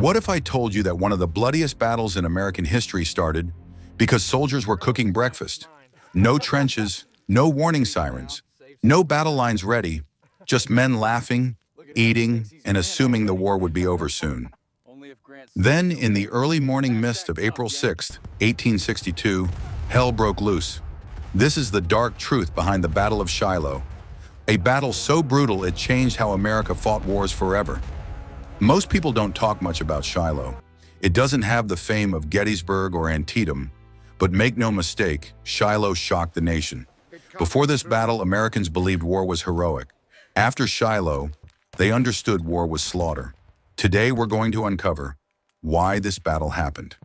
What if I told you that one of the bloodiest battles in American history started because soldiers were cooking breakfast? No trenches, no warning sirens, no battle lines ready, just men laughing, eating, and assuming the war would be over soon. Then, in the early morning mist of April 6, 1862, hell broke loose. This is the dark truth behind the Battle of Shiloh, a battle so brutal it changed how America fought wars forever. Most people don't talk much about Shiloh. It doesn't have the fame of Gettysburg or Antietam, but make no mistake, Shiloh shocked the nation. Before this battle, Americans believed war was heroic. After Shiloh, they understood war was slaughter. Today, we're going to uncover why this battle happened,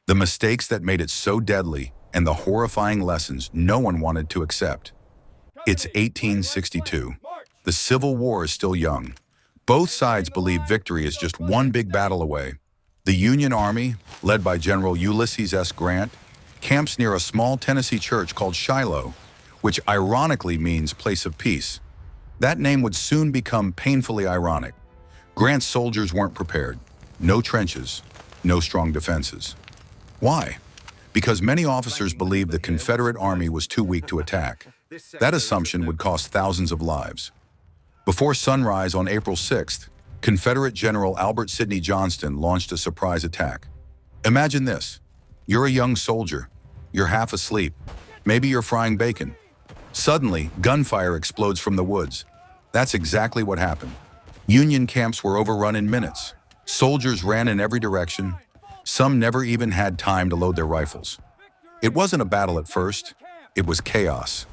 the mistakes that made it so deadly, and the horrifying lessons no one wanted to accept. It's 1862. The Civil War is still young. Both sides believe victory is just one big battle away. The Union Army, led by General Ulysses S. Grant, camps near a small Tennessee church called Shiloh, which ironically means place of peace. That name would soon become painfully ironic. Grant's soldiers weren't prepared. No trenches, no strong defenses. Why? Because many officers believed the Confederate Army was too weak to attack. That assumption would cost thousands of lives. Before sunrise on April 6th, Confederate General Albert Sidney Johnston launched a surprise attack. Imagine this. You're a young soldier. You're half asleep. Maybe you're frying bacon. Suddenly, gunfire explodes from the woods. That's exactly what happened. Union camps were overrun in minutes. Soldiers ran in every direction. Some never even had time to load their rifles. It wasn't a battle at first. It was chaos.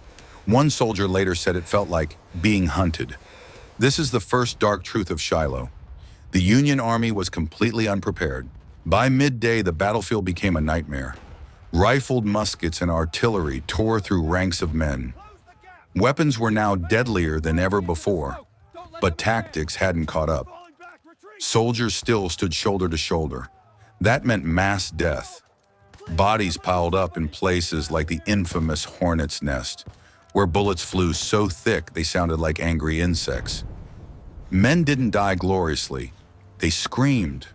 One soldier later said it felt like being hunted. This is the first dark truth of Shiloh. The Union Army was completely unprepared. By midday, the battlefield became a nightmare. Rifled muskets and artillery tore through ranks of men. Weapons were now deadlier than ever before, but tactics hadn't caught up. Soldiers still stood shoulder to shoulder. That meant mass death. Bodies piled up in places like the infamous Hornet's Nest, where bullets flew so thick they sounded like angry insects. Men didn't die gloriously. They screamed,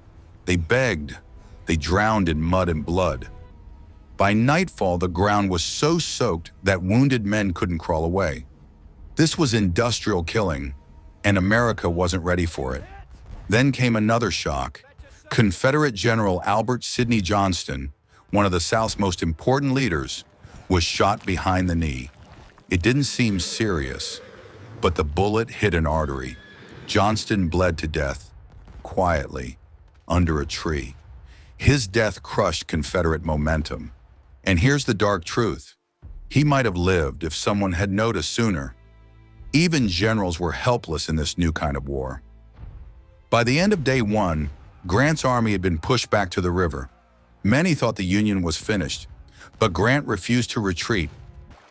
they begged, they drowned in mud and blood. By nightfall, the ground was so soaked that wounded men couldn't crawl away. This was industrial killing, and America wasn't ready for it. Then came another shock. Confederate General Albert Sidney Johnston, one of the South's most important leaders, was shot behind the knee. It didn't seem serious, but the bullet hit an artery. Johnston bled to death, quietly, under a tree. His death crushed Confederate momentum. And here's the dark truth. He might have lived if someone had noticed sooner. Even generals were helpless in this new kind of war. By the end of day one, Grant's army had been pushed back to the river. Many thought the Union was finished, but Grant refused to retreat.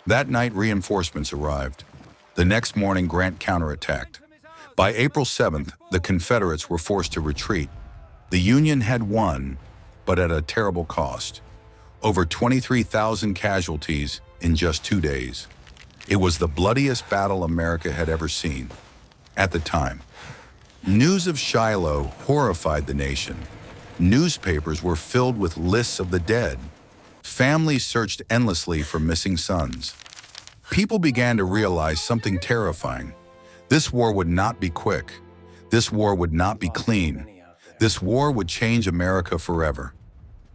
That night, reinforcements arrived. The next morning, Grant counterattacked. By April 7th, the Confederates were forced to retreat. The Union had won, but at a terrible cost. Over 23,000 casualties in just 2 days. It was the bloodiest battle America had ever seen. At the time, news of Shiloh horrified the nation. Newspapers were filled with lists of the dead. Families searched endlessly for missing sons. People began to realize something terrifying. This war would not be quick. This war would not be clean. This war would change America forever.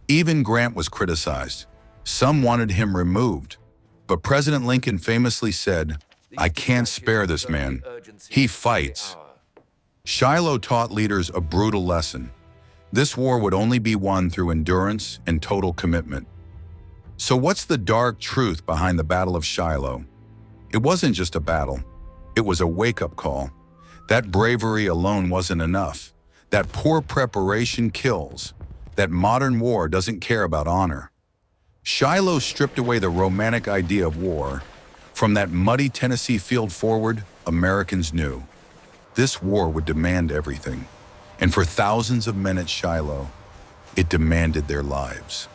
Even Grant was criticized. Some wanted him removed. But President Lincoln famously said, "I can't spare this man. He fights." Shiloh taught leaders a brutal lesson. This war would only be won through endurance and total commitment. So what's the dark truth behind the Battle of Shiloh? It wasn't just a battle. It was a wake-up call. That bravery alone wasn't enough. That poor preparation kills. That modern war doesn't care about honor. Shiloh stripped away the romantic idea of war. From that muddy Tennessee field forward, Americans knew this war would demand everything. And for thousands of men at Shiloh, it demanded their lives.